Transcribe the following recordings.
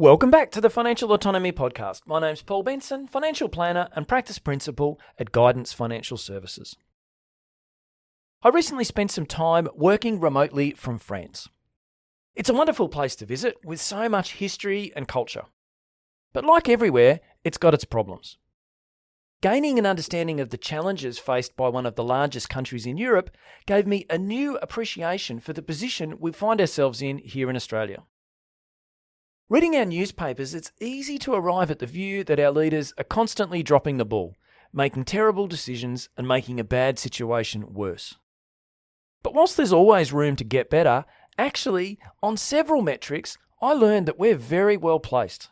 Welcome back to the Financial Autonomy Podcast. My name's Paul Benson, financial planner and practice principal at Guidance Financial Services. I recently spent some time working remotely from France. It's a wonderful place to visit with so much history and culture. But like everywhere, it's got its problems. Gaining an understanding of the challenges faced by one of the largest countries in Europe gave me a new appreciation for the position we find ourselves in here in Australia. Reading our newspapers, it's easy to arrive at the view that our leaders are constantly dropping the ball, making terrible decisions and making a bad situation worse. But whilst there's always room to get better, actually, on several metrics, I learned that we're very well placed.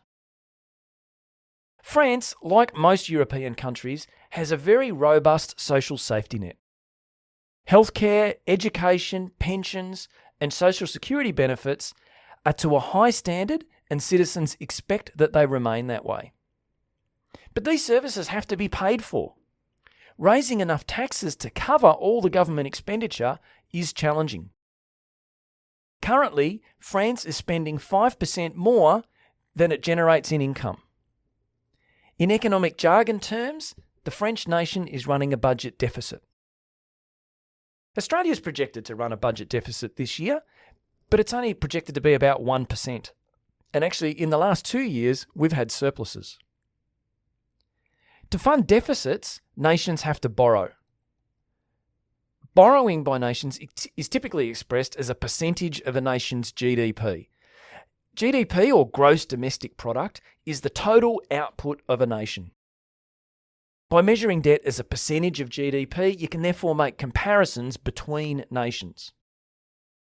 France, like most European countries, has a very robust social safety net. Healthcare, education, pensions, and social security benefits are to a high standard, and citizens expect that they remain that way. But these services have to be paid for. Raising enough taxes to cover all the government expenditure is challenging. Currently, France is spending 5% more than it generates in income. In economic jargon terms, the French nation is running a budget deficit. Australia is projected to run a budget deficit this year, but it's only projected to be about 1%. And actually, in the last 2 years, we've had surpluses. To fund deficits, nations have to borrow. Borrowing by nations is typically expressed as a percentage of a nation's GDP. GDP, or gross domestic product, is the total output of a nation. By measuring debt as a percentage of GDP, you can therefore make comparisons between nations.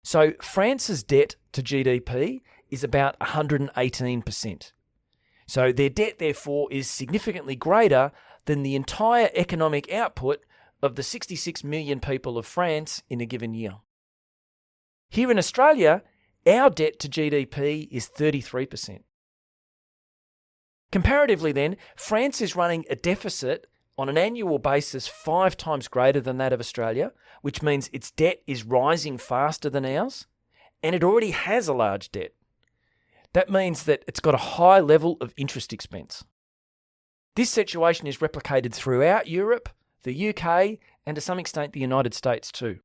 So France's debt to GDP is about 118%. So their debt, therefore, is significantly greater than the entire economic output of the 66 million people of France in a given year. Here in Australia, our debt to GDP is 33%. Comparatively then, France is running a deficit on an annual basis 5 times greater than that of Australia, which means its debt is rising faster than ours, and it already has a large debt. That means that it's got a high level of interest expense. This situation is replicated throughout Europe, the UK, and to some extent the United States too.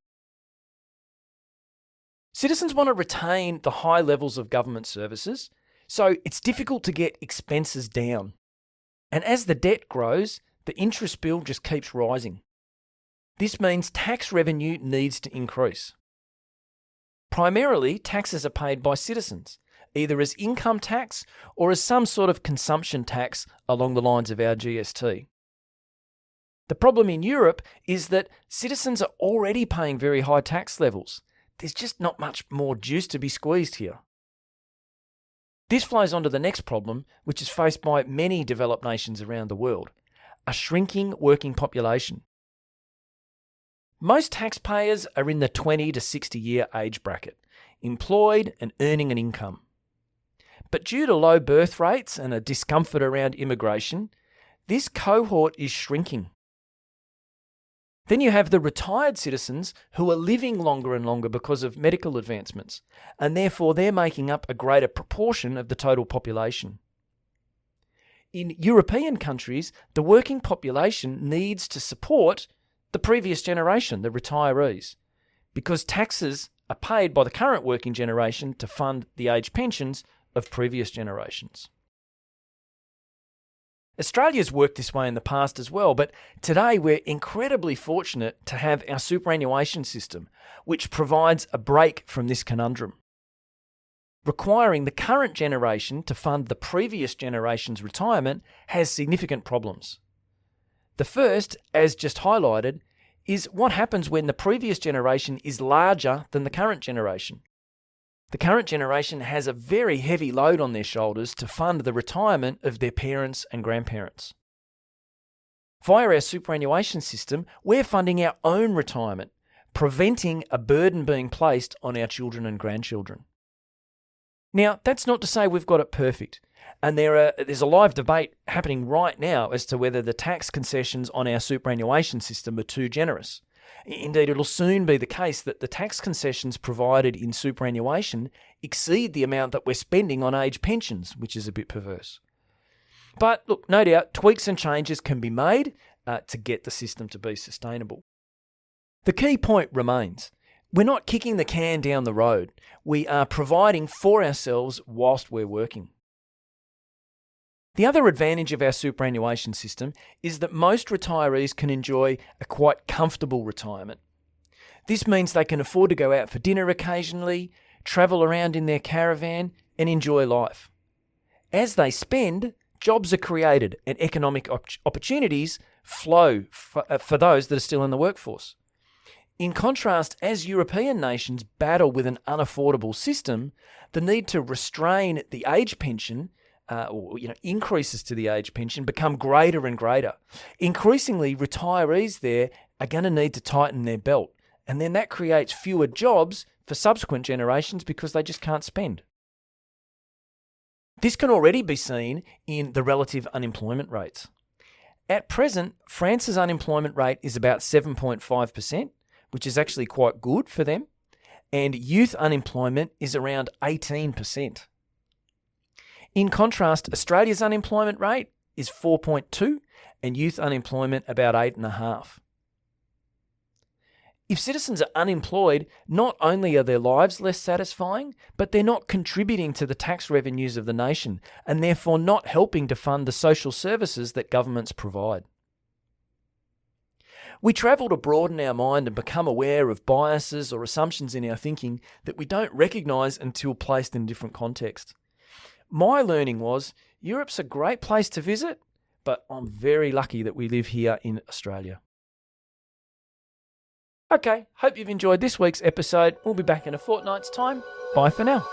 Citizens want to retain the high levels of government services, so it's difficult to get expenses down. And as the debt grows, the interest bill just keeps rising. This means tax revenue needs to increase. Primarily, taxes are paid by citizens, either as income tax or as some sort of consumption tax along the lines of our GST. The problem in Europe is that citizens are already paying very high tax levels. There's just not much more juice to be squeezed here. This flows on to the next problem, which is faced by many developed nations around the world: a shrinking working population. Most taxpayers are in the 20 to 60 year age bracket, employed and earning an income. But due to low birth rates and a discomfort around immigration, this cohort is shrinking. Then you have the retired citizens who are living longer and longer because of medical advancements, and therefore they're making up a greater proportion of the total population. In European countries, the working population needs to support the previous generation, the retirees, because taxes are paid by the current working generation to fund the age pensions of previous generations. Australia's worked this way in the past as well, but today we're incredibly fortunate to have our superannuation system, which provides a break from this conundrum. Requiring the current generation to fund the previous generation's retirement has significant problems. The first, as just highlighted, is what happens when the previous generation is larger than the current generation. The current generation has a very heavy load on their shoulders to fund the retirement of their parents and grandparents. Via our superannuation system, we're funding our own retirement, preventing a burden being placed on our children and grandchildren. Now, that's not to say we've got it perfect, and there's a live debate happening right now as to whether the tax concessions on our superannuation system are too generous. Indeed, it'll soon be the case that the tax concessions provided in superannuation exceed the amount that we're spending on age pensions, which is a bit perverse. But look, no doubt, tweaks and changes can be made to get the system to be sustainable. The key point remains, we're not kicking the can down the road. We are providing for ourselves whilst we're working. The other advantage of our superannuation system is that most retirees can enjoy a quite comfortable retirement. This means they can afford to go out for dinner occasionally, travel around in their caravan, and enjoy life. As they spend, jobs are created and economic opportunities flow for those that are still in the workforce. In contrast, as European nations battle with an unaffordable system, the need to restrain the age pension increases to the age pension become greater and greater. Increasingly, retirees there are going to need to tighten their belt, and then that creates fewer jobs for subsequent generations because they just can't spend. This can already be seen in the relative unemployment rates. At present, France's unemployment rate is about 7.5%, which is actually quite good for them, and youth unemployment is around 18%. In contrast, Australia's unemployment rate is 4.2% and youth unemployment about 8.5%. If citizens are unemployed, not only are their lives less satisfying, but they're not contributing to the tax revenues of the nation and therefore not helping to fund the social services that governments provide. We travel to broaden our mind and become aware of biases or assumptions in our thinking that we don't recognise until placed in different contexts. My learning was Europe's a great place to visit, but I'm very lucky that we live here in Australia. Okay, hope you've enjoyed this week's episode. We'll be back in a fortnight's time. Bye for now.